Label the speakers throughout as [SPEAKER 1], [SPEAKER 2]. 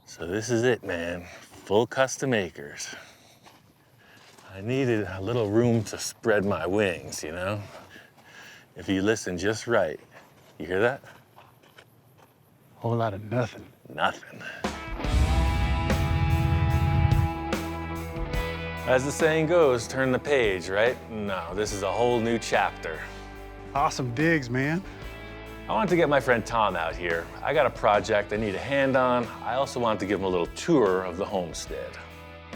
[SPEAKER 1] So this is it, man. Full custom acres. I needed a little room to spread my wings, you know? If you listen just right, you hear that?
[SPEAKER 2] Whole lot of nothing.
[SPEAKER 1] Nothing. As the saying goes, turn the page, right? No, this is a whole new chapter.
[SPEAKER 2] Awesome digs, man.
[SPEAKER 1] I wanted to get my friend Tom out here. I got a project I need a hand on. I also wanted to give him a little tour of the homestead.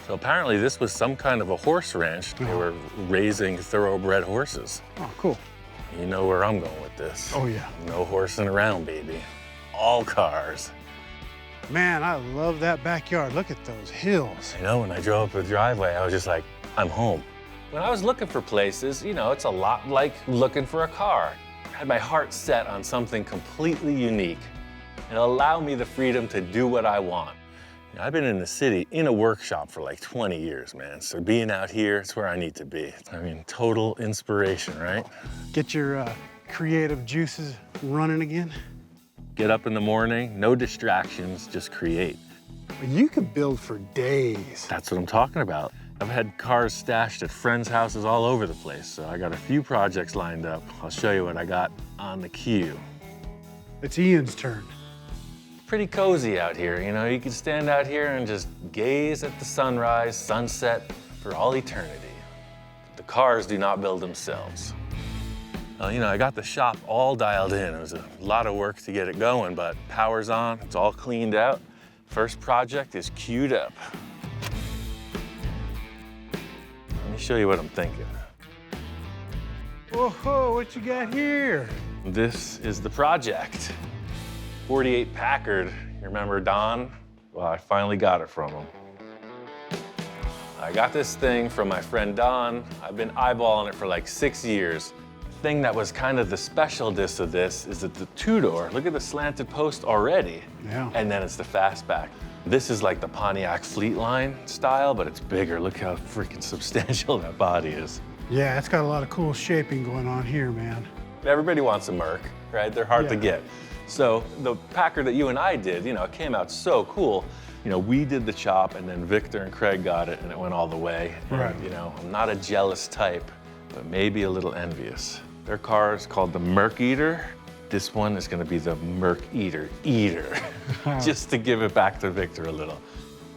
[SPEAKER 1] So apparently this was some kind of a horse ranch. They were raising thoroughbred horses.
[SPEAKER 2] Oh, cool.
[SPEAKER 1] You know where I'm going with this.
[SPEAKER 2] Oh, yeah.
[SPEAKER 1] No horsing around, baby. All cars.
[SPEAKER 2] Man, I love that backyard. Look at those hills.
[SPEAKER 1] You know, when I drove up the driveway, I was just like, I'm home. When I was looking for places, you know, it's a lot like looking for a car. I had my heart set on something completely unique and allow me the freedom to do what I want. You know, I've been in the city in a workshop for like 20 years, man. So being out here, it's where I need to be. I mean, total inspiration, right?
[SPEAKER 2] Get your creative juices running again.
[SPEAKER 1] Get up in the morning, no distractions, just create.
[SPEAKER 2] You could build for days.
[SPEAKER 1] That's what I'm talking about. I've had cars stashed at friends' houses all over the place, so I got a few projects lined up. I'll show you what I got on the queue.
[SPEAKER 2] It's Ian's turn.
[SPEAKER 1] Pretty cozy out here, you know? You can stand out here and just gaze at the sunrise, sunset for all eternity. The cars do not build themselves. You know, I got the shop all dialed in. It was a lot of work to get it going, but power's on, it's all cleaned out. First project is queued up. Let me show you what I'm thinking.
[SPEAKER 2] Whoa, what you got here?
[SPEAKER 1] This is the project. 48 Packard. You remember Don? Well, I finally got it from him. I got this thing from my friend Don. I've been eyeballing it for like 6 years. The thing that was kind of the specialness of this is that the two-door, look at the slanted post already.
[SPEAKER 2] Yeah.
[SPEAKER 1] And then it's the fastback. This is like the Pontiac Fleetline style, but it's bigger. Look how freaking substantial that body is.
[SPEAKER 2] Yeah, it's got a lot of cool shaping going on here, man.
[SPEAKER 1] Everybody wants a Merc, right? They're hard to
[SPEAKER 2] Yeah.
[SPEAKER 1] get. So the Packard that you and I did, you know, it came out so cool. You know, we did the chop and then Victor and Craig got it and it went all the way.
[SPEAKER 2] Right.
[SPEAKER 1] And, you know, I'm not a jealous type, but maybe a little envious. Their car is called the Merc Eater. This one is gonna be the Merc Eater, just to give it back to Victor a little.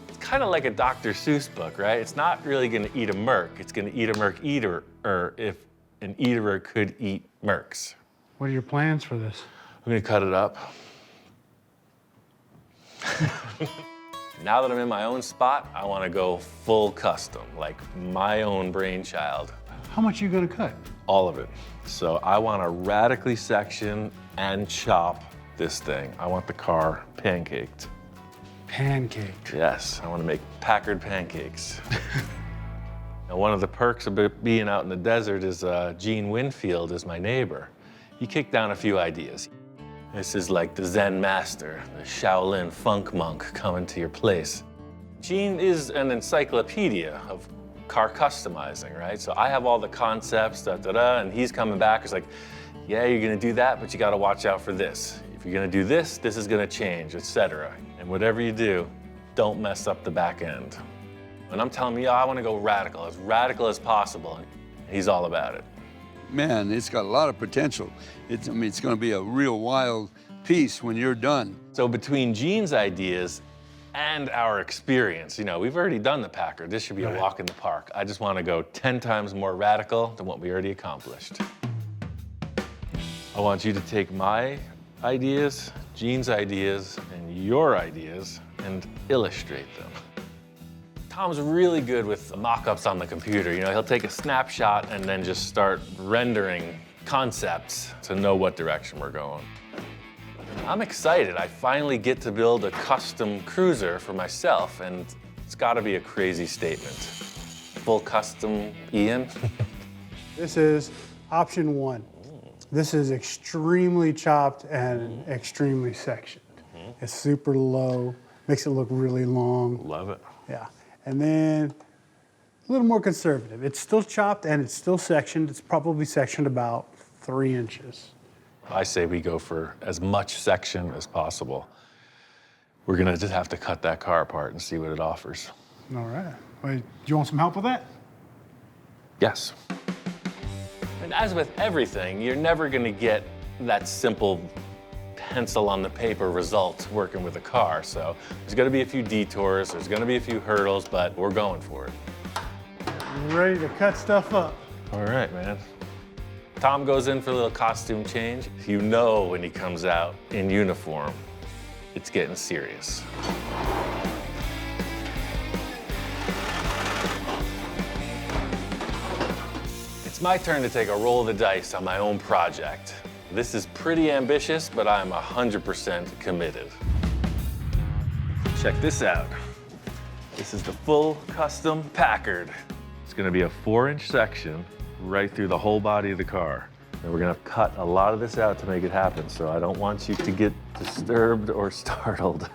[SPEAKER 1] It's kind of like a Dr. Seuss book, right? It's not really gonna eat a Merc, it's gonna eat a Merc Eater, or if an eaterer could eat Mercs.
[SPEAKER 2] What are your plans for this?
[SPEAKER 1] I'm gonna cut it up. Now that I'm in my own spot, I wanna go full custom, like my own brainchild.
[SPEAKER 2] How much are you gonna cut?
[SPEAKER 1] All of it. So I wanna radically section and chop this thing. I want the car pancaked.
[SPEAKER 2] Pancake.
[SPEAKER 1] Yes, I wanna make Packard pancakes. Now, one of the perks of being out in the desert is Gene Winfield is my neighbor. He kicked down a few ideas. This is like the Zen master, the Shaolin funk monk coming to your place. Gene is an encyclopedia of car customizing, right? So I have all the concepts, and he's coming back. He's like, yeah, you're gonna do that, but you gotta watch out for this. If you're gonna do this, this is gonna change, etc. And whatever you do, don't mess up the back end. And I'm telling him, yeah, I wanna go radical as possible. And he's all about it.
[SPEAKER 3] Man, it's got a lot of potential. I mean, it's gonna be a real wild piece when you're done.
[SPEAKER 1] So between Gene's ideas and our experience, you know, we've already done the Packard. This should be a walk in the park. I just want to go 10 times more radical than what we already accomplished. I want you to take my ideas, Gene's ideas, and your ideas and illustrate them. Tom's really good with mock-ups on the computer. You know, he'll take a snapshot and then just start rendering concepts to know what direction we're going. I'm excited. I finally get to build a custom cruiser for myself, and it's gotta be a crazy statement. Full custom, Ian?
[SPEAKER 2] This is option 1. This is extremely chopped and extremely sectioned. It's super low, makes it look really long.
[SPEAKER 1] Love it.
[SPEAKER 2] Yeah. And then a little more conservative. It's still chopped and it's still sectioned. It's probably sectioned about 3 inches.
[SPEAKER 1] I say we go for as much section as possible. We're gonna just have to cut that car apart and see what it offers.
[SPEAKER 2] All right. Wait, you want some help with that?
[SPEAKER 1] Yes. And as with everything, you're never gonna get that simple pencil on the paper result working with a car. So there's gonna be a few detours, there's gonna be a few hurdles, but we're going for it.
[SPEAKER 2] Ready to cut stuff up.
[SPEAKER 1] All right, man. Tom goes in for a little costume change. You know when he comes out in uniform, it's getting serious. It's my turn to take a roll of the dice on my own project. This is pretty ambitious, but I'm 100% committed. Check this out. This is the full custom Packard. It's gonna be a 4-inch section right through the whole body of the car. And we're gonna cut a lot of this out to make it happen, so I don't want you to get disturbed or startled.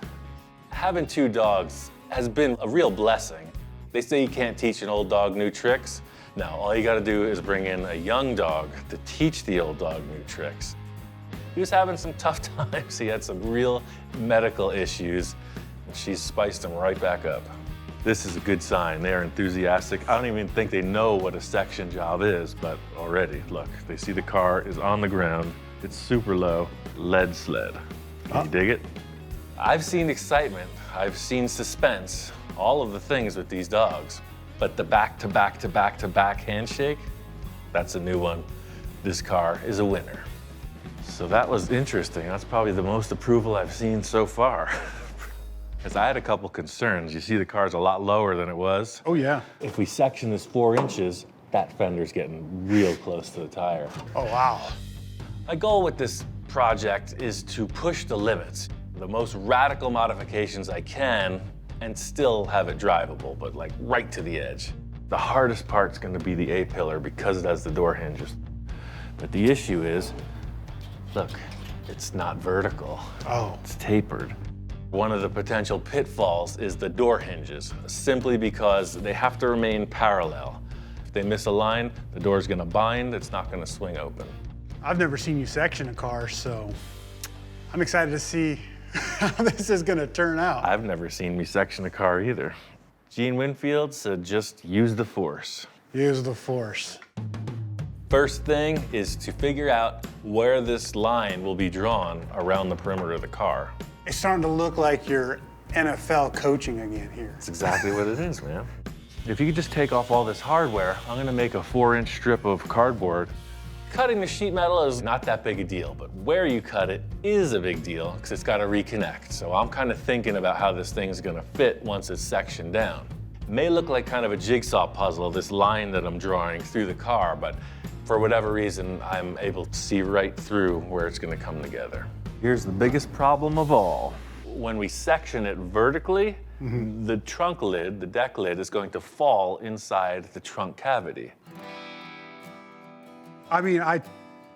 [SPEAKER 1] Having 2 dogs has been a real blessing. They say you can't teach an old dog new tricks. No, all you gotta do is bring in a young dog to teach the old dog new tricks. He was having some tough times. He had some real medical issues, and she's spiced him right back up. This is a good sign. They're enthusiastic. I don't even think they know what a section job is, but already, look, they see the car is on the ground. It's super low, lead sled. Can you dig it? I've seen excitement. I've seen suspense, all of the things with these dogs. But the back-to-back-to-back-to-back handshake, that's a new one. This car is a winner. So that was interesting. That's probably the most approval I've seen so far. Because I had a couple concerns. You see the car's a lot lower than it was.
[SPEAKER 2] Oh, yeah.
[SPEAKER 1] If we section this 4 inches, that fender's getting real close to the tire.
[SPEAKER 2] Oh, wow.
[SPEAKER 1] My goal with this project is to push the limits, the most radical modifications I can, and still have it drivable, but like right to the edge. The hardest part's gonna be the A-pillar because it has the door hinges. But the issue is, look, it's not vertical.
[SPEAKER 2] Oh.
[SPEAKER 1] It's tapered. One of the potential pitfalls is the door hinges, simply because they have to remain parallel. If they miss a line, the door's gonna bind, it's not gonna swing open.
[SPEAKER 2] I've never seen you section a car, so I'm excited to see how this is gonna turn out.
[SPEAKER 1] I've never seen me section a car either. Gene Winfield said just use the force.
[SPEAKER 2] Use the force.
[SPEAKER 1] First thing is to figure out where this line will be drawn around the perimeter of the car.
[SPEAKER 2] It's starting to look like you're NFL coaching again here.
[SPEAKER 1] That's exactly what it is, man. If you could just take off all this hardware, I'm gonna make a 4-inch strip of cardboard. Cutting the sheet metal is not that big a deal, but where you cut it is a big deal because it's got to reconnect. So I'm kind of thinking about how this thing's gonna fit once it's sectioned down. It may look like kind of a jigsaw puzzle, this line that I'm drawing through the car, but for whatever reason, I'm able to see right through where it's gonna come together. Here's the biggest problem of all. When we section it vertically, the trunk lid, the deck lid, is going to fall inside the trunk cavity.
[SPEAKER 2] I mean, I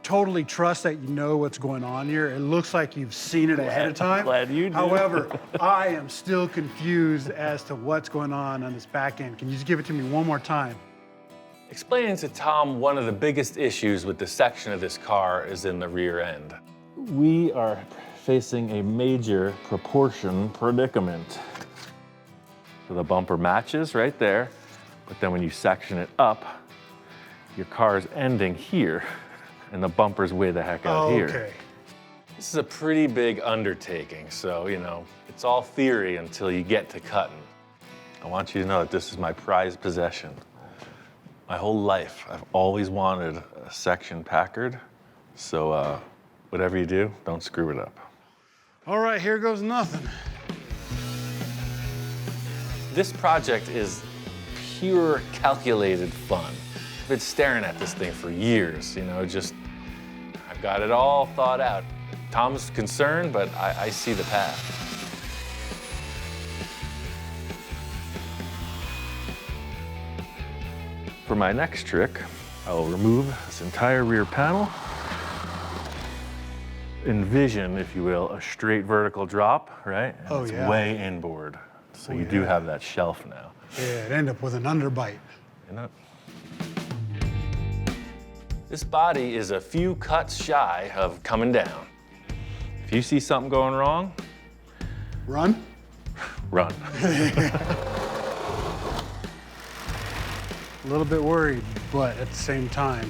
[SPEAKER 2] totally trust that you know what's going on here. It looks like you've seen it ahead of time.
[SPEAKER 1] Glad you do.
[SPEAKER 2] However, I am still confused as to what's going on this back end. Can you just give it to me one more time?
[SPEAKER 1] Explaining to Tom one of the biggest issues with the section of this car is in the rear end. We are facing a major proportion predicament. So the bumper matches right there, but then when you section it up, your car's ending here, and the bumper's way the heck out here.
[SPEAKER 2] Okay.
[SPEAKER 1] This is a pretty big undertaking, so, you know, it's all theory until you get to cutting. I want you to know that this is my prized possession. My whole life, I've always wanted a section Packard, so whatever you do, don't screw it up.
[SPEAKER 2] All right, here goes nothing.
[SPEAKER 1] This project is pure calculated fun. I've been staring at this thing for years, you know, I've got it all thought out. Tom's concerned, but I see the path. For my next trick, I will remove this entire rear panel. Envision, if you will, a straight vertical drop, right? And it's way inboard. So you do have that shelf now.
[SPEAKER 2] Yeah, it ended up with an underbite.
[SPEAKER 1] You know? This body is a few cuts shy of coming down. If you see something going wrong,
[SPEAKER 2] Run?
[SPEAKER 1] Run.
[SPEAKER 2] A little bit worried, but at the same time,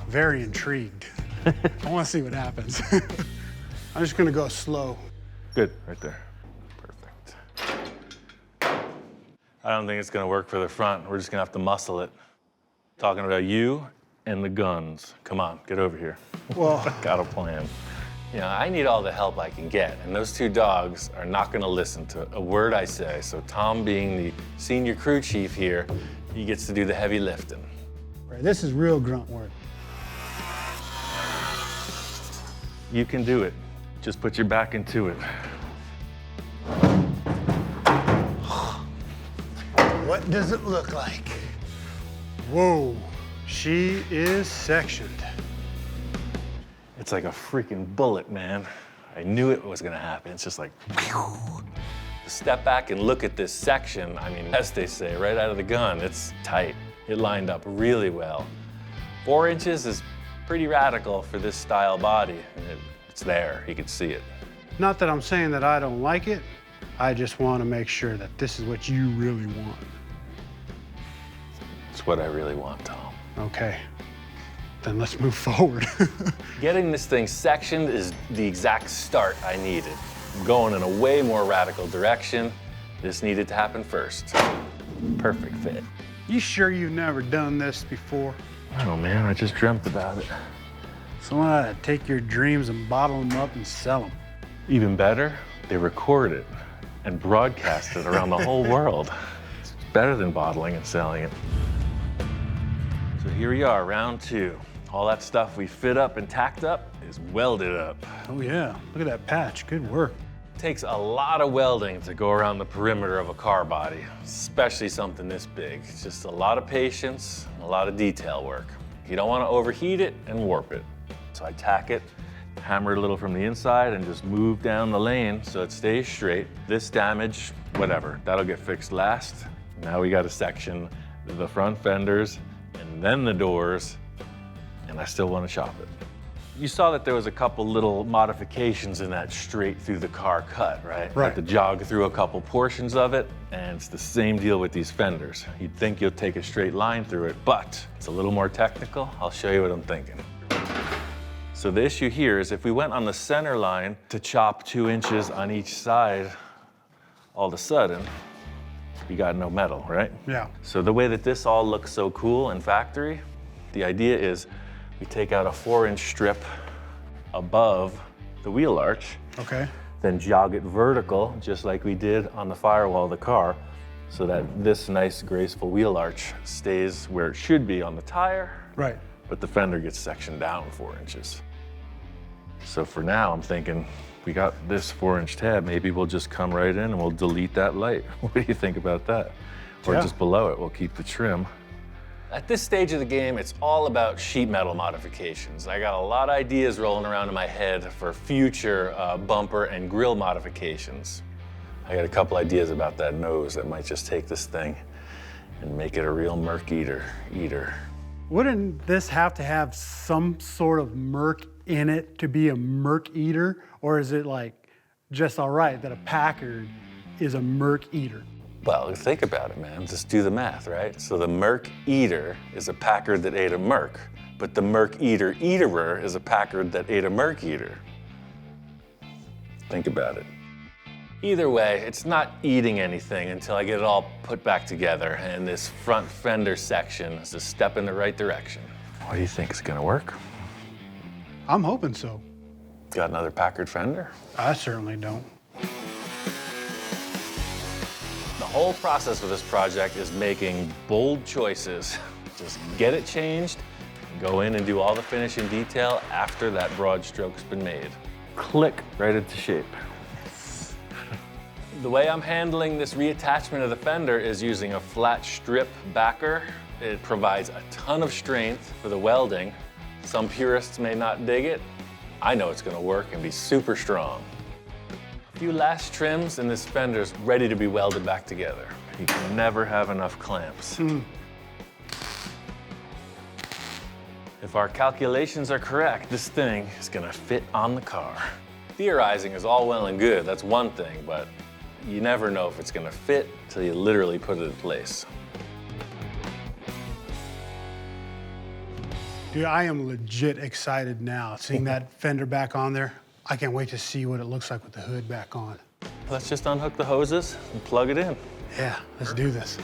[SPEAKER 2] very intrigued. I want to see what happens. I'm just gonna go slow.
[SPEAKER 1] Good, right there. Perfect. I don't think it's gonna work for the front. We're just gonna have to muscle it. Talking about you and the guns. Come on, get over here.
[SPEAKER 2] Well,
[SPEAKER 1] Got a plan. You know, I need all the help I can get, and those two dogs are not gonna listen to a word I say. So Tom, being the senior crew chief here, he gets to do the heavy lifting.
[SPEAKER 2] right, this is real grunt work.
[SPEAKER 1] You can do it. Just put your back into it.
[SPEAKER 2] What does it look like? Whoa, she is sectioned.
[SPEAKER 1] It's like a freaking bullet, man. I knew it was gonna happen. It's just like, whew. Step back and look at this section. I mean, as they say, right out of the gun, it's tight. It lined up really well. 4 inches is pretty radical for this style body. And it's there, you can see it.
[SPEAKER 2] Not that I'm saying that I don't like it. I just want to make sure that this is what you really want.
[SPEAKER 1] It's what I really want, Tom.
[SPEAKER 2] Okay, then let's move forward.
[SPEAKER 1] Getting this thing sectioned is the exact start I needed. I'm going in a way more radical direction. This needed to happen first. Perfect fit.
[SPEAKER 2] You sure you've never done this before?
[SPEAKER 1] Oh man, I just dreamt about it.
[SPEAKER 2] Someone ought to take your dreams and bottle them up and sell them.
[SPEAKER 1] Even better, they record it and broadcast it around the whole world. It's better than bottling and selling it. So here we are, round 2. All that stuff we fit up and tacked up is welded up.
[SPEAKER 2] Oh yeah, look at that patch, good work.
[SPEAKER 1] It takes a lot of welding to go around the perimeter of a car body, especially something this big. It's just a lot of patience, a lot of detail work. You don't want to overheat it and warp it. So I tack it, hammer it a little from the inside, and just move down the lane so it stays straight. This damage, whatever, that'll get fixed last. Now we got to section the front fenders and then the doors, and I still want to chop it. You saw that there was a couple little modifications in that straight through the car cut, right?
[SPEAKER 2] Right.
[SPEAKER 1] Had to jog through a couple portions of it, and it's the same deal with these fenders. You'd think you'll take a straight line through it, but it's a little more technical. I'll show you what I'm thinking. So the issue here is if we went on the center line to chop 2 inches on each side, all of a sudden, you got no metal, right?
[SPEAKER 2] Yeah.
[SPEAKER 1] So the way that this all looks so cool in factory, the idea is we take out a 4-inch strip above the wheel arch,
[SPEAKER 2] Okay.
[SPEAKER 1] then jog it vertical, just like we did on the firewall of the car, so that this nice, graceful wheel arch stays where it should be on the tire,
[SPEAKER 2] Right.
[SPEAKER 1] but the fender gets sectioned down 4 inches. So for now, I'm thinking, we got this 4-inch tab, maybe we'll just come right in and we'll delete that light. What do you think about that? Or
[SPEAKER 2] Yeah.
[SPEAKER 1] just below it, we'll keep the trim. At this stage of the game, it's all about sheet metal modifications. I got a lot of ideas rolling around in my head for future bumper and grille modifications. I got a couple ideas about that nose that might just take this thing and make it a real Merc eater.
[SPEAKER 2] Wouldn't this have to have some sort of Merc in it to be a Merc eater? Or is it like just all right that a Packard is a Merc eater?
[SPEAKER 1] Well, think about it, man. Just do the math, right? So the Merc Eater is a Packard that ate a Merc, but the Merc Eater Eaterer is a Packard that ate a Merc Eater. Think about it. Either way, it's not eating anything until I get it all put back together, and this front fender section is a step in the right direction. What do you think is gonna work?
[SPEAKER 2] I'm hoping so.
[SPEAKER 1] Got another Packard fender?
[SPEAKER 2] I certainly don't.
[SPEAKER 1] The whole process of this project is making bold choices. Just get it changed, and go in and do all the finishing detail after that broad stroke's been made. Click right into shape. The way I'm handling this reattachment of the fender is using a flat strip backer. It provides a ton of strength for the welding. Some purists may not dig it. I know it's gonna work and be super strong. A few last trims and this fender's ready to be welded back together. You can never have enough clamps. If our calculations are correct, this thing is gonna fit on the car. Theorizing is all well and good, that's one thing, but you never know if it's gonna fit till you literally put it in place.
[SPEAKER 2] Dude, I am legit excited now. Seeing that fender back on there, I can't wait to see what it looks like with the hood back on.
[SPEAKER 1] Let's just unhook the hoses and plug it in.
[SPEAKER 2] Yeah, let's do this.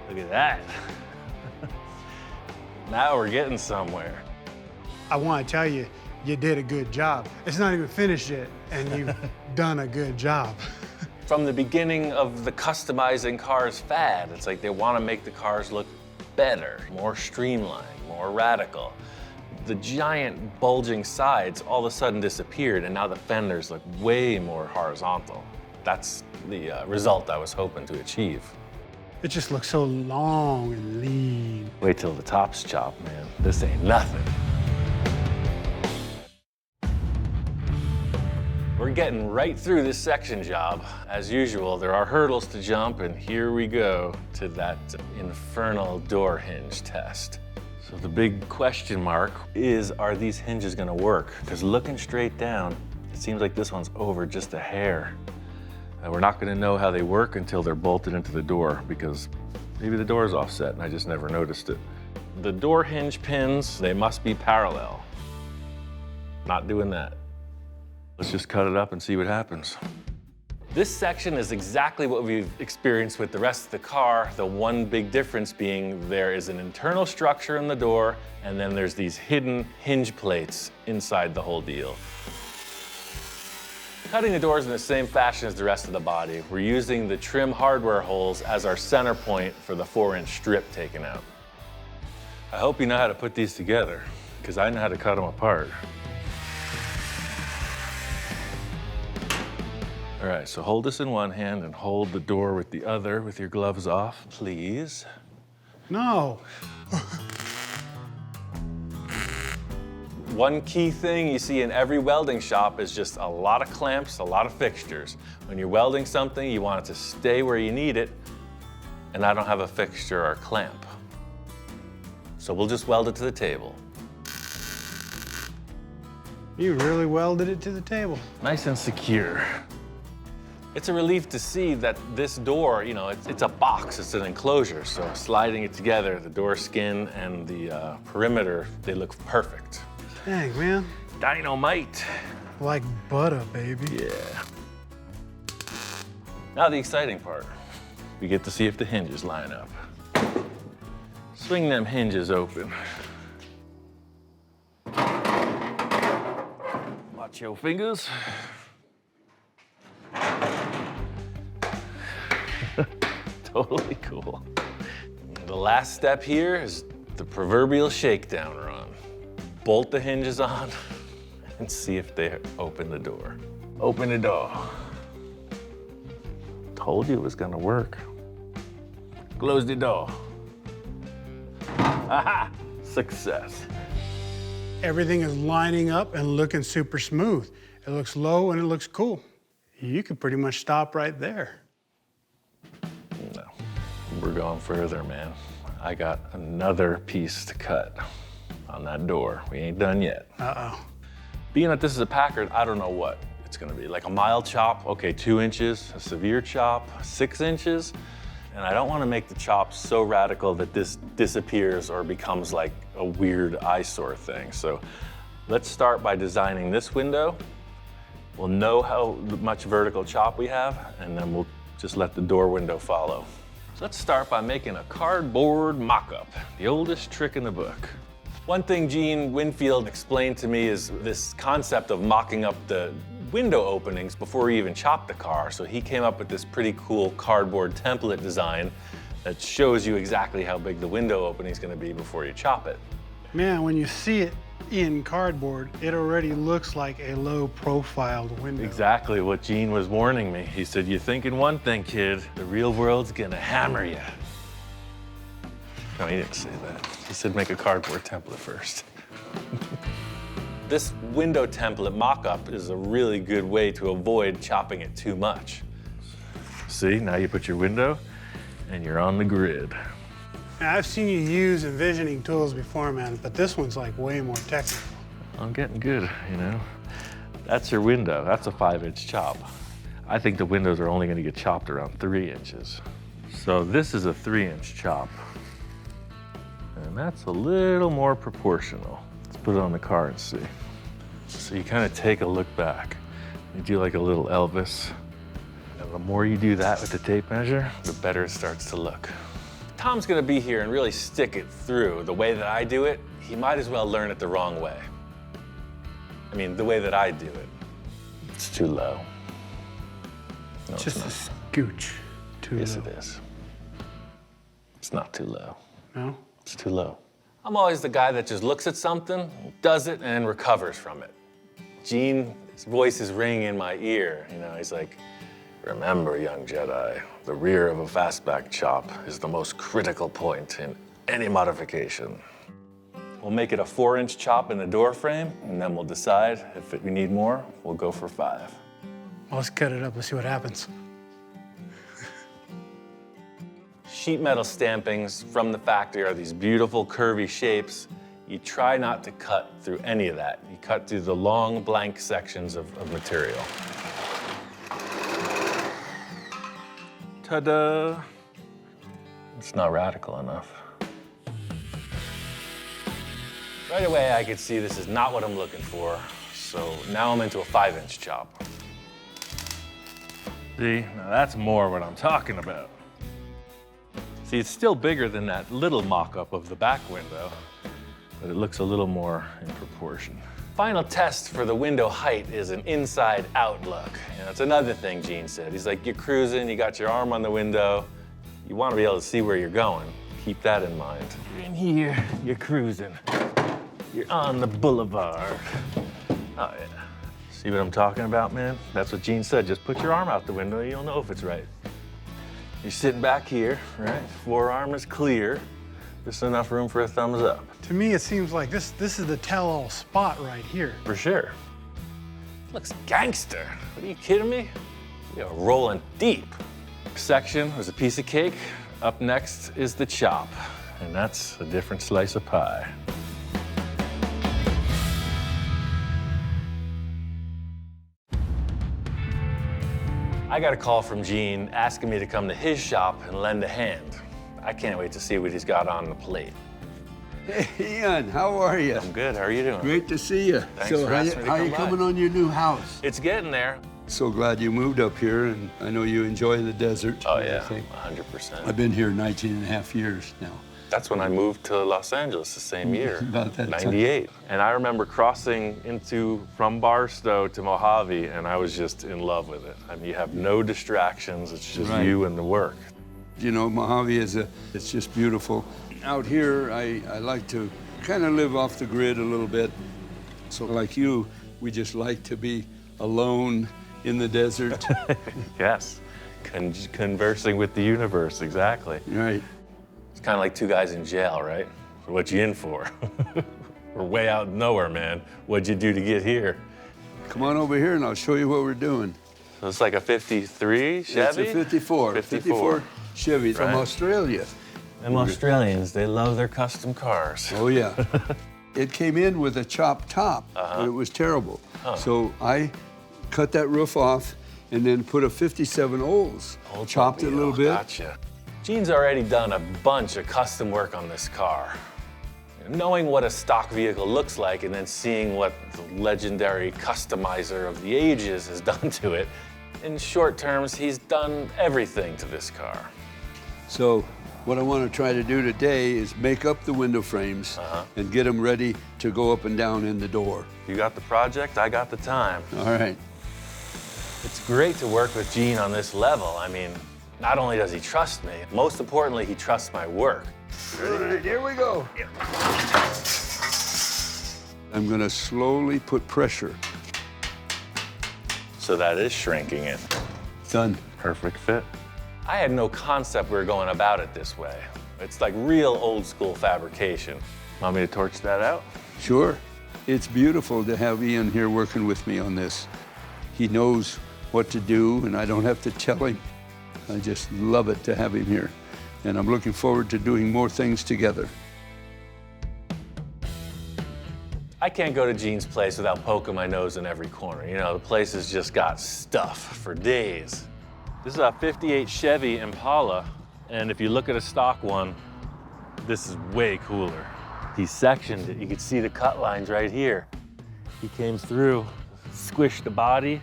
[SPEAKER 1] Look at that. Now we're getting somewhere.
[SPEAKER 2] I want to tell you, you did a good job. It's not even finished yet, and you've done a good job.
[SPEAKER 1] From the beginning of the customizing cars fad, it's like they want to make the cars look better, more streamlined, more radical. The giant bulging sides all of a sudden disappeared, and now the fenders look way more horizontal. That's the result I was hoping to achieve.
[SPEAKER 2] It just looks so long and lean.
[SPEAKER 1] Wait till the top's chopped, man. This ain't nothing. We're getting right through this section job. As usual, there are hurdles to jump, and here we go to that infernal door hinge test. So the big question mark is, are these hinges gonna work? Because looking straight down, it seems like this one's over just a hair. We're not gonna know how they work until they're bolted into the door, because maybe the door is offset and I just never noticed it. The door hinge pins, they must be parallel. Not doing that. Let's just cut it up and see what happens. This section is exactly what we've experienced with the rest of the car. The one big difference being there is an internal structure in the door, and then there's these hidden hinge plates inside the whole deal. Cutting the doors in the same fashion as the rest of the body, we're using the trim hardware holes as our center point for the 4-inch strip taken out. I hope you know how to put these together, because I know how to cut them apart. All right, so hold this in one hand and hold the door with the other with your gloves off, please.
[SPEAKER 2] No.
[SPEAKER 1] One key thing you see in every welding shop is just a lot of clamps, a lot of fixtures. When you're welding something, you want it to stay where you need it, and I don't have a fixture or a clamp. So we'll just weld it to the table.
[SPEAKER 2] You really welded it to the table.
[SPEAKER 1] Nice and secure. It's a relief to see that this door, you know, it's a box, it's an enclosure, so sliding it together, the door skin and the perimeter, they look perfect.
[SPEAKER 2] Dang, man.
[SPEAKER 1] Dynamite.
[SPEAKER 2] Like butter, baby.
[SPEAKER 1] Yeah. Now the exciting part. We get to see if the hinges line up. Swing them hinges open. Watch your fingers. Totally cool. The last step here is the proverbial shakedown run. Bolt the hinges on and see if they open the door. Open the door. Told you it was gonna work. Close the door. Aha! Success.
[SPEAKER 2] Everything is lining up and looking super smooth. It looks low and it looks cool. You could pretty much stop right there.
[SPEAKER 1] No, we're going further, man. I got another piece to cut on that door. We ain't done yet.
[SPEAKER 2] Uh-oh.
[SPEAKER 1] Being that this is a Packard, I don't know what it's gonna be. Like a mild chop, okay, 2 inches, a severe chop, 6 inches. And I don't wanna make the chop so radical that this disappears or becomes like a weird eyesore thing. So let's start by designing this window. We'll know how much vertical chop we have, and then we'll just let the door window follow. So let's start by making a cardboard mock-up, the oldest trick in the book. One thing Gene Winfield explained to me is this concept of mocking up the window openings before you even chop the car. So he came up with this pretty cool cardboard template design that shows you exactly how big the window opening is gonna be before you chop it.
[SPEAKER 2] Man, when you see it in cardboard, it already looks like a low-profiled window.
[SPEAKER 1] Exactly what Gene was warning me. He said, you're thinking one thing, kid, the real world's gonna hammer you. No, he didn't say that. He said make a cardboard template first. This window template mock-up is a really good way to avoid chopping it too much. See, now you put your window and you're on the grid.
[SPEAKER 2] Yeah, I've seen you use envisioning tools before, man, but this one's like way more technical.
[SPEAKER 1] I'm getting good, you know. That's your window. That's a 5-inch chop. I think the windows are only going to get chopped around 3 inches. So this is a 3-inch chop. And that's a little more proportional. Let's put it on the car and see. So you kind of take a look back. You do like a little Elvis. And the more you do that with the tape measure, the better it starts to look. Tom's gonna be here and really stick it through the way that I do it. He might as well learn it the wrong way. I mean, the way that I do it. It's too low. No,
[SPEAKER 2] Just a scooch too low.
[SPEAKER 1] Yes, it is. It's not too low.
[SPEAKER 2] No?
[SPEAKER 1] It's too low. I'm always the guy that just looks at something, does it, and recovers from it. Gene's voice is ringing in my ear. You know, he's like, remember, young Jedi, the rear of a fastback chop is the most critical point in any modification. We'll make it a 4-inch chop in the door frame, and then we'll decide if we need more, we'll go for 5.
[SPEAKER 2] Well, let's cut it up. Let's see what happens.
[SPEAKER 1] Sheet metal stampings from the factory are these beautiful curvy shapes. You try not to cut through any of that. You cut through the long blank sections of material. Ta-da! It's not radical enough. Right away, I could see this is not what I'm looking for, so now I'm into a 5-inch chop. See, now that's more what I'm talking about. See, it's still bigger than that little mock-up of the back window, but it looks a little more in proportion. Final test for the window height is an inside-out look. You know, it's another thing Gene said. He's like, you're cruising, you got your arm on the window, you want to be able to see where you're going. Keep that in mind. You're in here, you're cruising. You're on the boulevard. Oh, yeah. See what I'm talking about, man? That's what Gene said. Just put your arm out the window, you'll know if it's right. You're sitting back here, right? Forearm is clear. Just enough room for a thumbs up.
[SPEAKER 2] To me, it seems like this is the tell-all spot right here.
[SPEAKER 1] For sure. Looks gangster. What are you kidding me? We are rolling deep. Section was a piece of cake. Up next is the chop. And that's a different slice of pie. I got a call from Gene asking me to come to his shop and lend a hand. I can't wait to see what he's got on the plate.
[SPEAKER 3] Hey, Ian, how are you?
[SPEAKER 1] I'm good. How are you doing?
[SPEAKER 3] Great to see you.
[SPEAKER 1] Thanks
[SPEAKER 3] so
[SPEAKER 1] for asking me to
[SPEAKER 3] how
[SPEAKER 1] come
[SPEAKER 3] you
[SPEAKER 1] by.
[SPEAKER 3] coming on your new house?
[SPEAKER 1] It's getting there.
[SPEAKER 3] So glad you moved up here, and I know you enjoy the desert.
[SPEAKER 1] Oh,
[SPEAKER 3] and
[SPEAKER 1] yeah,
[SPEAKER 3] everything.
[SPEAKER 1] 100%.
[SPEAKER 3] I've been here 19 and a half years now.
[SPEAKER 1] That's when I moved to Los Angeles the same year,
[SPEAKER 3] About that time.
[SPEAKER 1] 98. And I remember crossing from Barstow to Mojave, and I was just in love with it. I mean, you have no distractions. It's just
[SPEAKER 3] Right.
[SPEAKER 1] you and the work.
[SPEAKER 3] You know, Mojave it's just beautiful. Out here, I like to kind of live off the grid a little bit. So like you, we just like to be alone in the desert.
[SPEAKER 1] Yes, conversing with the universe, exactly.
[SPEAKER 3] Right.
[SPEAKER 1] It's kind of like two guys in jail, right? What you in for? We're way out nowhere, man. What'd you do to get here?
[SPEAKER 3] Come on over here and I'll show you what we're doing.
[SPEAKER 1] So it's like a 53 Chevy?
[SPEAKER 3] It's a 54.
[SPEAKER 1] 54.
[SPEAKER 3] Chevy from
[SPEAKER 1] Right.
[SPEAKER 3] Australia.
[SPEAKER 1] Them Australians, they love their custom cars.
[SPEAKER 3] Oh, yeah. It came in with a chopped top, but it was terrible. So I cut that roof off and then put a 57 Olds. Chopped it a little bit.
[SPEAKER 1] Gotcha. Gene's already done a bunch of custom work on this car. Knowing what a stock vehicle looks like and then seeing what the legendary customizer of the ages has done to it, in short terms, he's done everything to this car.
[SPEAKER 3] So what I want to try to do today is make up the window frames and get them ready to go up and down in the door.
[SPEAKER 1] You got the project, I got the time.
[SPEAKER 3] All right.
[SPEAKER 1] It's great to work with Gene on this level. I mean, not only does he trust me, most importantly, he trusts my work.
[SPEAKER 3] All right, here we go. I'm going to slowly put pressure.
[SPEAKER 1] So that is shrinking it.
[SPEAKER 3] Done.
[SPEAKER 1] Perfect fit. I had no concept we were going about it this way. It's like real old school fabrication. Want me to torch that out?
[SPEAKER 3] Sure. It's beautiful to have Ian here working with me on this. He knows what to do, and I don't have to tell him. I just love it to have him here. and I'm looking forward to doing more things together.
[SPEAKER 1] I can't go to Gene's place without poking my nose in every corner. You know, the place has just got stuff for days. This is a 58 Chevy Impala, and if you look at a stock one, this is way cooler. He sectioned it. You can see the cut lines right here. He came through, squished the body,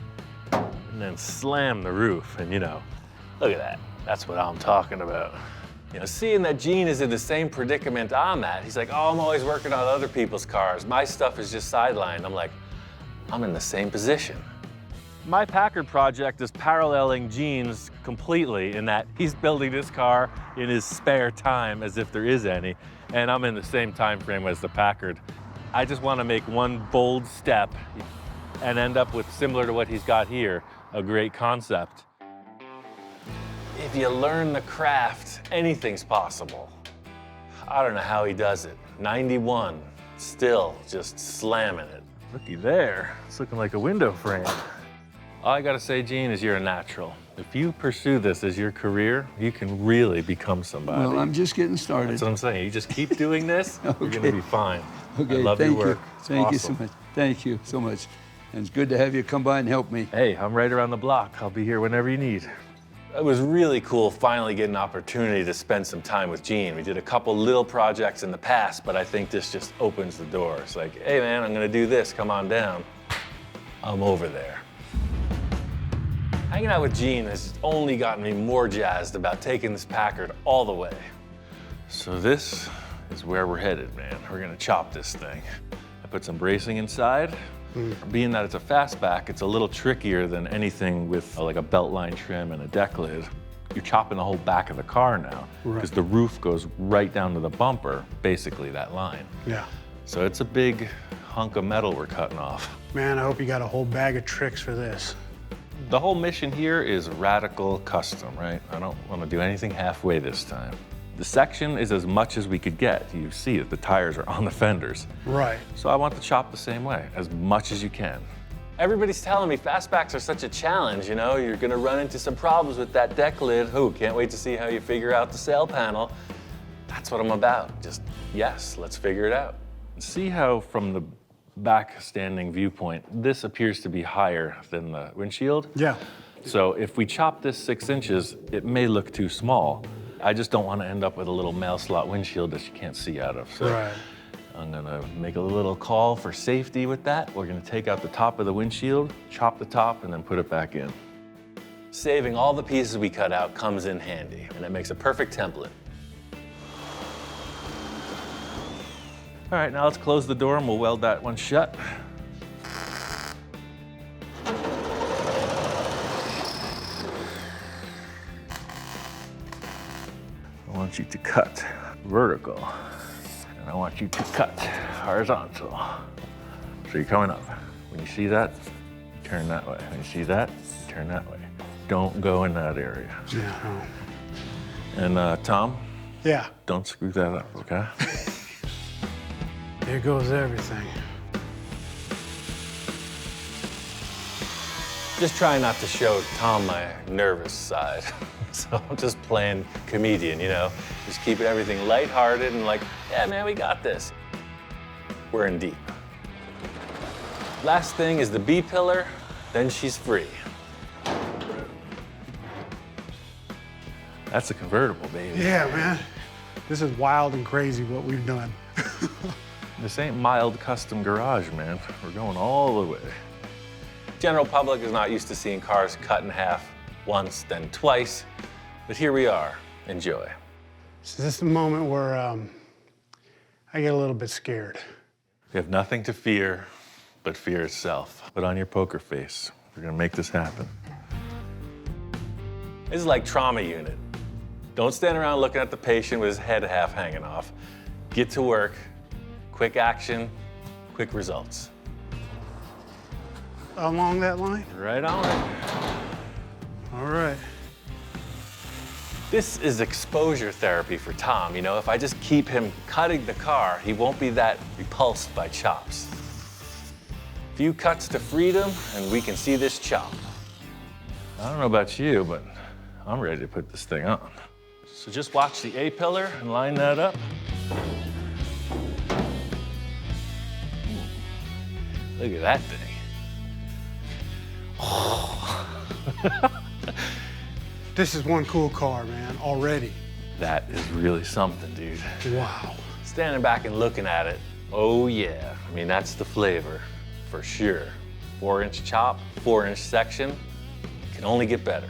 [SPEAKER 1] and then slammed the roof. And you know, look at that. That's what I'm talking about. You know, seeing that Gene is in the same predicament I'm at, he's like, oh, I'm always working on other people's cars. My stuff is just sidelined. I'm like, I'm in the same position. My Packard project is paralleling Gene's completely in that he's building this car in his spare time, as if there is any, and I'm in the same time frame as the Packard. I just want to make one bold step and end up with, similar to what he's got here, a great concept. If you learn the craft, anything's possible. I don't know how he does it. 91, still just slamming it. Looky there, it's looking like a window frame. All I gotta say, Gene, is you're a natural. If you pursue this as your career, you can really become somebody.
[SPEAKER 3] Well, I'm just getting started.
[SPEAKER 1] That's what I'm saying. You just keep doing this, you're gonna be fine.
[SPEAKER 3] Okay,
[SPEAKER 1] I love
[SPEAKER 3] thank
[SPEAKER 1] your work.
[SPEAKER 3] you.
[SPEAKER 1] It's
[SPEAKER 3] Thank you
[SPEAKER 1] awesome.
[SPEAKER 3] so much. Thank you so much. And it's good to have you come by and help me.
[SPEAKER 1] Hey, I'm right around the block. I'll be here whenever you need. It was really cool finally getting an opportunity to spend some time with Gene. We did a couple little projects in the past, but I think this just opens the door. It's like, hey man, I'm gonna do this, come on down. I'm over there. Hanging out with Gene has only gotten me more jazzed about taking this Packard all the way. So this is where we're headed, man. We're gonna chop this thing. I put some bracing inside. Being that it's a fastback, it's a little trickier than anything with like a belt line trim and a deck lid. You're chopping the whole back of the car now because the roof goes right down to the bumper, basically that line.
[SPEAKER 2] Yeah.
[SPEAKER 1] So it's a big hunk of metal we're cutting off.
[SPEAKER 2] Man, I hope you got a whole bag of tricks for this.
[SPEAKER 1] The whole mission here is radical custom, right? I don't want to do anything halfway this time. The section is as much as we could get. You see it, the tires are on the fenders.
[SPEAKER 2] Right.
[SPEAKER 1] So I want to chop the same way, as much as you can. Everybody's telling me fastbacks are such a challenge, you know? You're gonna run into some problems with that deck lid. Ooh, can't wait to see how you figure out the sail panel. That's what I'm about. Just, yes, let's figure it out. See how from the back standing viewpoint, this appears to be higher than the windshield?
[SPEAKER 2] Yeah.
[SPEAKER 1] So if we chop this 6 inches, it may look too small. I just don't want to end up with a little mail slot windshield that you can't see out of. So
[SPEAKER 2] Right.
[SPEAKER 1] I'm gonna make a little call for safety with that. We're gonna take out the top of the windshield, chop the top, and then put it back in. Saving all the pieces we cut out comes in handy, and it makes a perfect template. All right, now let's close the door and we'll weld that one shut. I want you to cut vertical, and I want you to cut horizontal. So you're coming up. When you see that, turn that way. When you see that, turn that way. Don't go in that area.
[SPEAKER 2] Yeah.
[SPEAKER 1] And Tom,
[SPEAKER 2] Yeah.
[SPEAKER 1] don't screw that up, okay?
[SPEAKER 2] There goes everything.
[SPEAKER 1] Just trying not to show Tom my nervous side. So I'm just playing comedian, you know? Just keeping everything lighthearted and like, yeah, man, we got this. We're in deep. Last thing is the B pillar, then she's free. That's a convertible, baby.
[SPEAKER 2] Yeah, man. This is wild and crazy what we've done.
[SPEAKER 1] This ain't mild custom garage, man. We're going all the way. General public is not used to seeing cars cut in half once, then twice, but here we are. Enjoy.
[SPEAKER 2] So this is the moment where I get a little bit scared.
[SPEAKER 1] You have nothing to fear but fear itself. Put on your poker face. We're gonna make this happen. This is like trauma unit. Don't stand around looking at the patient with his head half hanging off. Get to work. Quick action, quick results.
[SPEAKER 2] Along that line?
[SPEAKER 1] Right on it.
[SPEAKER 2] All right.
[SPEAKER 1] This is exposure therapy for Tom. You know, if I just keep him cutting the car, he won't be that repulsed by chops. Few cuts to freedom, and we can see this chop. I don't know about you, but I'm ready to put this thing on. So just watch the A-pillar and line that up. Look at that thing.
[SPEAKER 2] This is one cool car, man, already.
[SPEAKER 1] That is really something, dude.
[SPEAKER 2] Wow.
[SPEAKER 1] Standing back and looking at it, oh yeah. I mean, that's the flavor, for sure. 4-inch chop, 4-inch section, can only get better.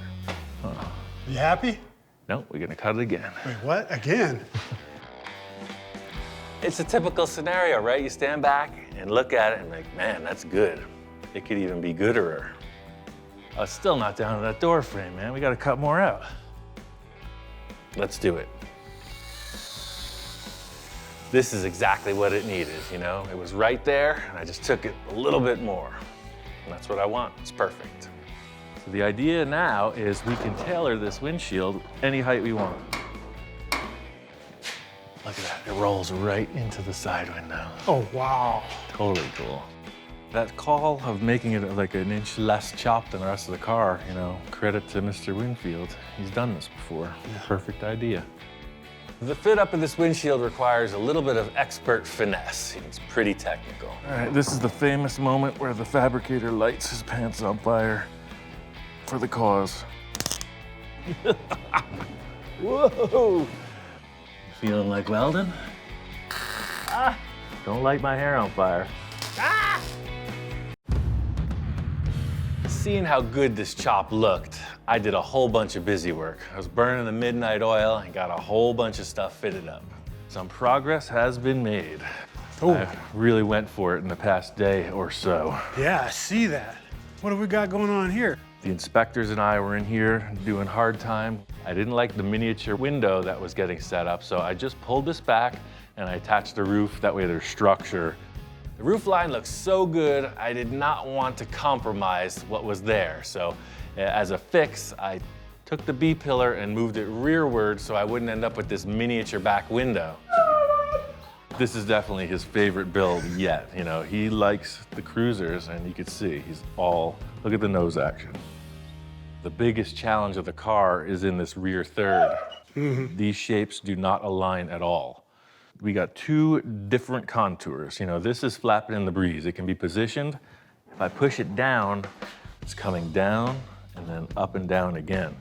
[SPEAKER 2] You happy?
[SPEAKER 1] No, we're gonna cut it again.
[SPEAKER 2] Wait, what? Again?
[SPEAKER 1] It's a typical scenario, right? You stand back and look at it and like, man, that's good. It could even be gooder. Oh, it's still not down to that door frame, man. We gotta cut more out. Let's do it. This is exactly what it needed, you know? It was right there, and I just took it a little bit more. And that's what I want, it's perfect. So the idea now is we can tailor this windshield any height we want. Look at that, it rolls right into the side window.
[SPEAKER 2] Oh, wow.
[SPEAKER 1] Totally cool. That call of making it like an inch less chopped than the rest of the car, you know, credit to Mr. Winfield. He's done this before. Yeah. Perfect idea. The fit up of this windshield requires a little bit of expert finesse. It's pretty technical. All right, this is the famous moment where the fabricator lights his pants on fire for the cause. Whoa! Feeling like welding? Ah! Don't light my hair on fire. Ah! Seeing how good this chop looked, I did a whole bunch of busy work. I was burning the midnight oil and got a whole bunch of stuff fitted up. Some progress has been made.
[SPEAKER 2] Oh.
[SPEAKER 1] I really went for it in the past day or so.
[SPEAKER 2] Yeah, I see that. What have we got going on here?
[SPEAKER 1] The inspectors and I were in here doing hard time. I didn't like the miniature window that was getting set up, so I just pulled this back and I attached the roof. That way there's structure. The roof line looks so good, I did not want to compromise what was there. So as a fix, I took the B-pillar and moved it rearward so I wouldn't end up with this miniature back window. This is definitely his favorite build yet. You know, he likes the cruisers, and you can see he's all, look at the nose action. The biggest challenge of the car is in this rear third. These shapes do not align at all. We got two different contours. You know, this is flapping in the breeze. It can be positioned. If I push it down, it's coming down and then up and down again.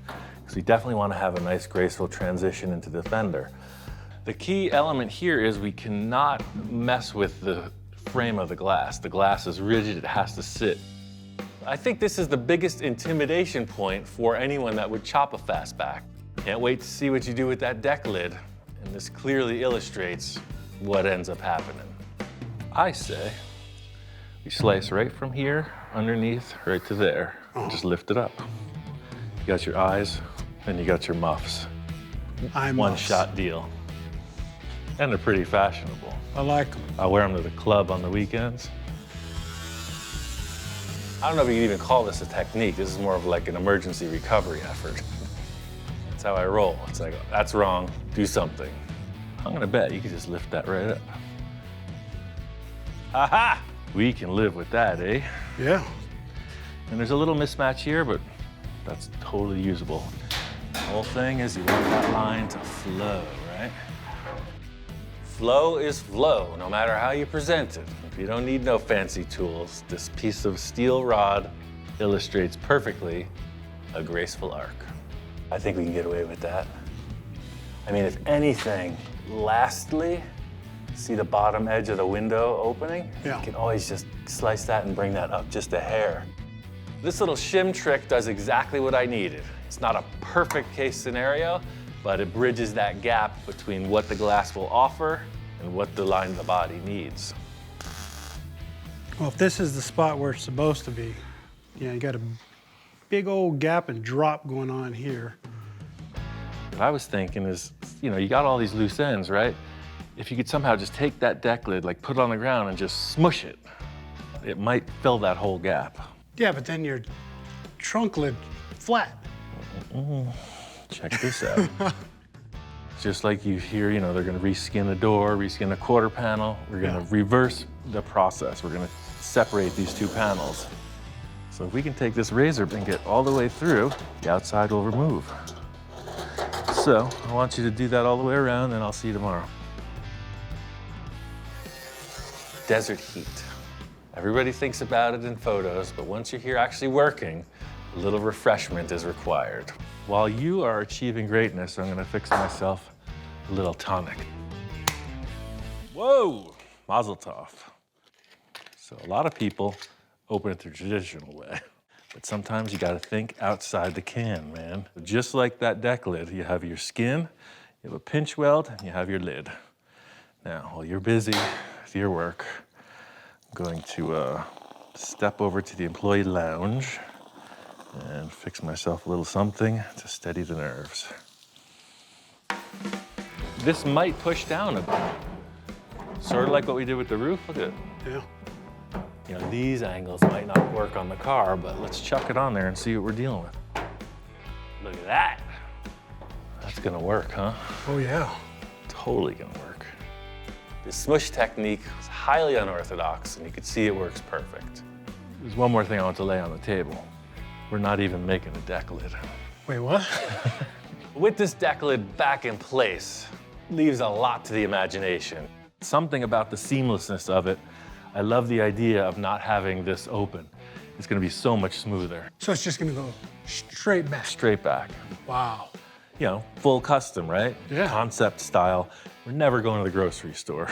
[SPEAKER 1] So you definitely want to have a nice graceful transition into the fender. The key element here is we cannot mess with the frame of the glass. The glass is rigid, it has to sit. I think this is the biggest intimidation point for anyone that would chop a fastback. Can't wait to see what you do with that deck lid. And this clearly illustrates what ends up happening. I say we slice right from here, underneath, right to there. And just lift it up. You got your eyes, and you got your muffs. One-shot deal. And they're pretty fashionable.
[SPEAKER 2] I like them.
[SPEAKER 1] I wear them to the club on the weekends. I don't know if you can even call this a technique. This is more of like an emergency recovery effort. That's how I roll. It's like, that's wrong, do something. I'm gonna bet you can just lift that right up. Aha! We can live with that, eh?
[SPEAKER 2] Yeah.
[SPEAKER 1] And there's a little mismatch here, but that's totally usable. The whole thing is you want that line to flow, right? Flow is flow, no matter how you present it. If you don't need no fancy tools, this piece of steel rod illustrates perfectly a graceful arc. I think we can get away with that. I mean, if anything, lastly, see the bottom edge of the window opening?
[SPEAKER 2] Yeah.
[SPEAKER 1] You can always just slice that and bring that up just a hair. This little shim trick does exactly what I needed. It's not a perfect case scenario, but it bridges that gap between what the glass will offer and what the line of the body needs.
[SPEAKER 2] Well, if this is the spot where it's supposed to be, yeah, you got a big old gap and drop going on here.
[SPEAKER 1] What I was thinking is, you know, you got all these loose ends, right? If you could somehow just take that deck lid, like put it on the ground and just smush it, it might fill that whole gap.
[SPEAKER 2] Yeah, but then your trunk lid flat.
[SPEAKER 1] Check this out. Just like you hear, you know, they're gonna reskin a door, reskin a quarter panel. We're gonna reverse the process. We're gonna separate these two panels. So if we can take this razor and get all the way through, the outside will remove. So I want you to do that all the way around, and I'll see you tomorrow. Desert heat. Everybody thinks about it in photos, but once you're here actually working, a little refreshment is required. While you are achieving greatness, I'm gonna fix myself a little tonic. Whoa, mazel tov. So a lot of people open it the traditional way, but sometimes you gotta think outside the can, man. Just like that deck lid, you have your skin, you have a pinch weld, and you have your lid. Now, while you're busy with your work, I'm going to step over to the employee lounge and fix myself a little something to steady the nerves. This might push down a bit. Sort of like what we did with the roof, look at it.
[SPEAKER 2] Yeah.
[SPEAKER 1] You know, these angles might not work on the car, but let's chuck it on there and see what we're dealing with. Look at that. That's gonna work, huh?
[SPEAKER 2] Oh, yeah.
[SPEAKER 1] Totally gonna work. This smush technique is highly unorthodox, and you can see it works perfect. There's one more thing I want to lay on the table. We're not even making a deck lid.
[SPEAKER 2] Wait, what?
[SPEAKER 1] With this deck lid back in place, leaves a lot to the imagination. Something about the seamlessness of it. I love the idea of not having this open. It's gonna be so much smoother.
[SPEAKER 2] So it's just gonna go straight back.
[SPEAKER 1] Straight back.
[SPEAKER 2] Wow.
[SPEAKER 1] You know, full custom, right?
[SPEAKER 2] Yeah.
[SPEAKER 1] Concept style. We're never going to the grocery store.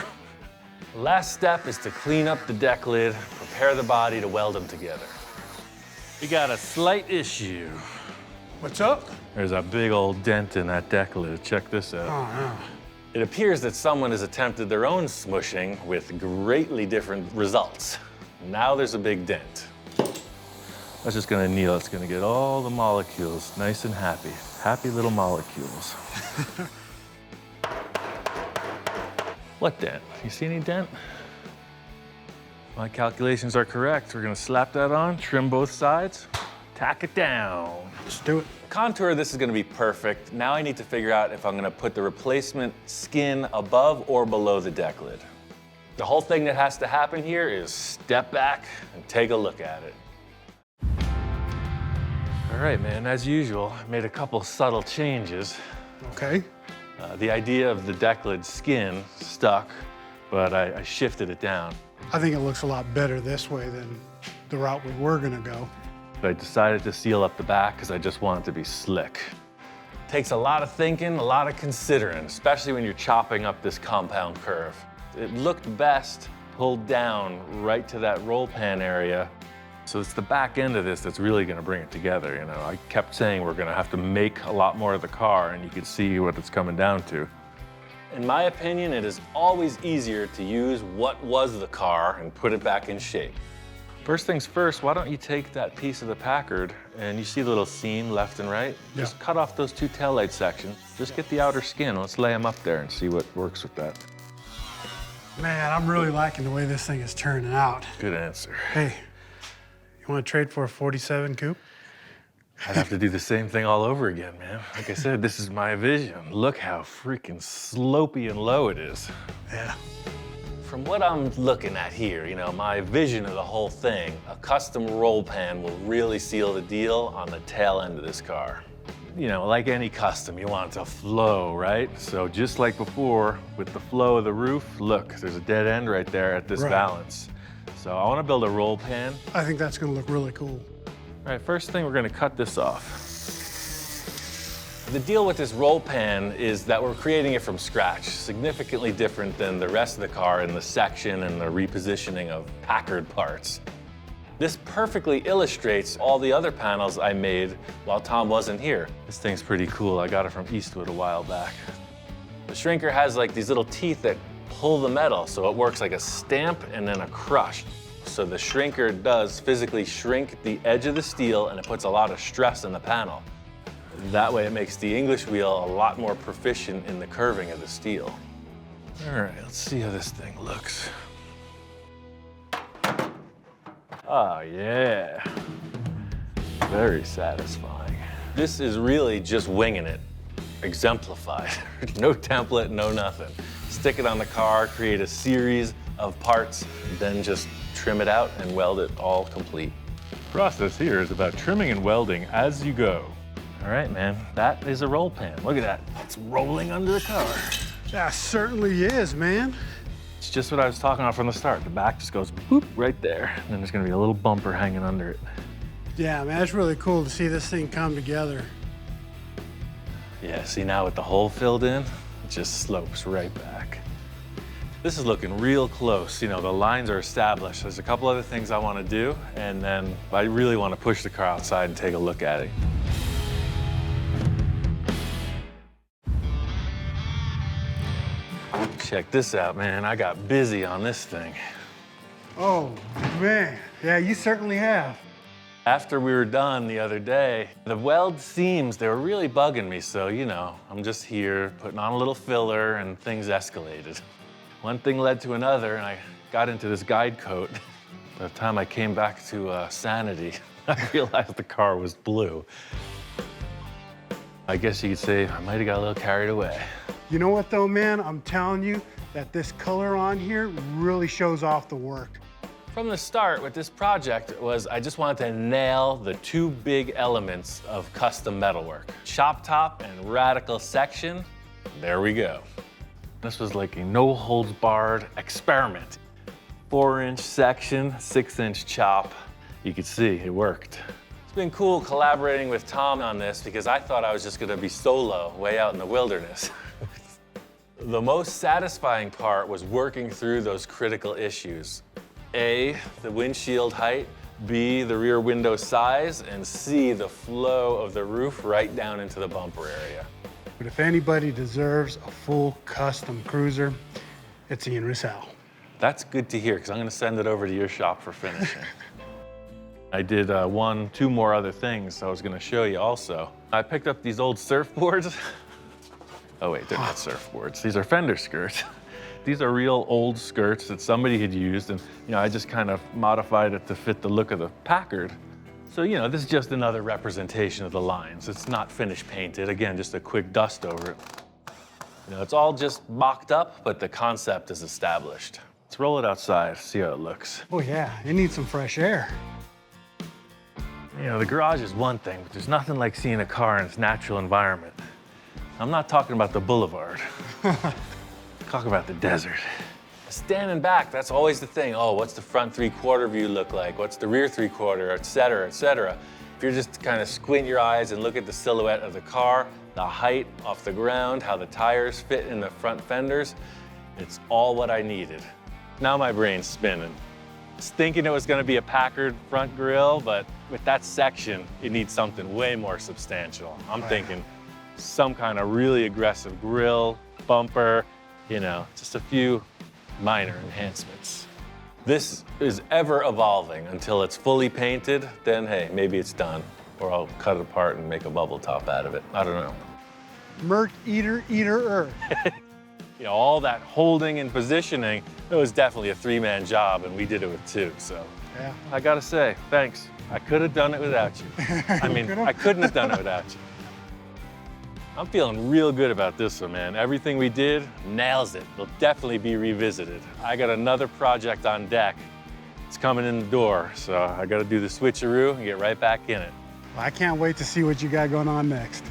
[SPEAKER 1] Last step is to clean up the deck lid, prepare the body to weld them together. We got a slight issue.
[SPEAKER 2] What's up?
[SPEAKER 1] There's a big old dent in that deck lid. Check this out.
[SPEAKER 2] Oh, no.
[SPEAKER 1] It appears that someone has attempted their own smushing with greatly different results. Now there's a big dent. That's just gonna kneel. It's gonna get all the molecules nice and happy. Happy little molecules. What dent? You see any dent? My calculations are correct. We're gonna slap that on, trim both sides, tack it down.
[SPEAKER 2] Let's do it.
[SPEAKER 1] Contour of this is gonna be perfect. Now I need to figure out if I'm gonna put the replacement skin above or below the deck lid. The whole thing that has to happen here is step back and take a look at it. All right, man, as usual, I made a couple subtle changes.
[SPEAKER 2] Okay.
[SPEAKER 1] The idea of the deck lid skin stuck, but I shifted it down.
[SPEAKER 2] I think it looks a lot better this way than the route we were gonna go.
[SPEAKER 1] But I decided to seal up the back because I just want it to be slick. Takes a lot of thinking, a lot of considering, especially when you're chopping up this compound curve. It looked best pulled down right to that roll pan area. So it's the back end of this that's really gonna bring it together, you know. I kept saying we're gonna have to make a lot more of the car, and you can see what it's coming down to. In my opinion, it is always easier to use what was the car and put it back in shape. First things first, why don't you take that piece of the Packard, and you see the little seam left and right?
[SPEAKER 2] Yeah.
[SPEAKER 1] Just cut off those two taillight sections. Just get the outer skin. Let's lay them up there and see what works with that.
[SPEAKER 2] Man, I'm really liking the way this thing is turning out.
[SPEAKER 1] Good answer.
[SPEAKER 2] Hey, you wanna trade for a 47 coupe?
[SPEAKER 1] I'd have to do the same thing all over again, man. Like I said, this is my vision. Look how freaking slopey and low it is.
[SPEAKER 2] Yeah.
[SPEAKER 1] From what I'm looking at here, you know, my vision of the whole thing, a custom roll pan will really seal the deal on the tail end of this car. You know, like any custom, you want it to flow, right? So just like before, with the flow of the roof, look, there's a dead end right there at this
[SPEAKER 2] Right.
[SPEAKER 1] balance. So I want to build a roll pan.
[SPEAKER 2] I think that's gonna look really cool.
[SPEAKER 1] All right, first thing, we're gonna cut this off. The deal with this roll pan is that we're creating it from scratch, significantly different than the rest of the car in the section and the repositioning of Packard parts. This perfectly illustrates all the other panels I made while Tom wasn't here. This thing's pretty cool. I got it from Eastwood a while back. The shrinker has like these little teeth that pull the metal, so it works like a stamp and then a crush. So the shrinker does physically shrink the edge of the steel, and it puts a lot of stress on the panel. That way it makes the English wheel a lot more proficient in the curving of the steel. All right, let's see how this thing looks. Oh yeah, very satisfying. This is really just winging it, exemplified. No template, no nothing. Stick it on the car, create a series of parts, then just trim it out and weld it all complete. The process here is about trimming and welding as you go. All right, man, that is a roll pan. Look at that, it's rolling under the car.
[SPEAKER 2] That certainly is, man.
[SPEAKER 1] It's just what I was talking about from the start. The back just goes boop right there, and then there's gonna be a little bumper hanging under it.
[SPEAKER 2] Yeah, man, it's really cool to see this thing come together.
[SPEAKER 1] Yeah, see now with the hole filled in, it just slopes right back. This is looking real close. You know, the lines are established. There's a couple other things I want to do, and then I really want to push the car outside and take a look at it. Check this out, man. I got busy on this thing.
[SPEAKER 2] Oh, man. Yeah, you certainly have.
[SPEAKER 1] After we were done the other day, the weld seams, they were really bugging me. So, you know, I'm just here putting on a little filler and things escalated. One thing led to another and I got into this guide coat. By the time I came back to sanity, I realized the car was blue. I guess you could say I might have got a little carried away.
[SPEAKER 2] You know what though, man? I'm telling you that this color on here really shows off the work.
[SPEAKER 1] From the start with this project was I just wanted to nail the two big elements of custom metalwork. Chop top and radical section. There we go. This was like a no holds barred experiment. 4-inch section, 6-inch chop. You could see it worked. It's been cool collaborating with Tom on this because I thought I was just gonna be solo way out in the wilderness. The most satisfying part was working through those critical issues. A, the windshield height, B, the rear window size, and C, the flow of the roof right down into the bumper area.
[SPEAKER 2] But if anybody deserves a full custom cruiser, it's Ian Roussel.
[SPEAKER 1] That's good to hear, because I'm gonna send it over to your shop for finishing. I did two more other things I was gonna show you also. I picked up these old surfboards. Oh wait, they're not surfboards. These are fender skirts. These are real old skirts that somebody had used, and I just kind of modified it to fit the look of the Packard. So this is just another representation of the lines. It's not finish painted. Again, just a quick dust over it. It's all just mocked up, but the concept is established. Let's roll it outside, see how it looks.
[SPEAKER 2] Oh yeah, it needs some fresh air.
[SPEAKER 1] The garage is one thing, but there's nothing like seeing a car in its natural environment. I'm not talking about the boulevard. Talk about the desert. Standing back, that's always the thing. Oh, what's the front 3/4 view look like? What's the rear 3/4, et cetera, et cetera. If you're just kind of squint your eyes and look at the silhouette of the car, the height off the ground, how the tires fit in the front fenders, it's all what I needed. Now my brain's spinning. I was thinking it was gonna be a Packard front grille, but with that section, it needs something way more substantial. I'm thinking some kind of really aggressive grille, bumper, just a few minor enhancements. This is ever evolving until it's fully painted, then hey, maybe it's done. Or I'll cut it apart and make a bubble top out of it. I don't know.
[SPEAKER 2] Merc eater.
[SPEAKER 1] All that holding and positioning, it was definitely a 3-man job and we did it with 2, so.
[SPEAKER 2] Yeah.
[SPEAKER 1] I gotta say, thanks. I could have done it without you. I couldn't have done it without you. I'm feeling real good about this one, man. Everything we did nails it. It'll definitely be revisited. I got another project on deck. It's coming in the door, so I got to do the switcheroo and get right back in it.
[SPEAKER 2] I can't wait to see what you got going on next.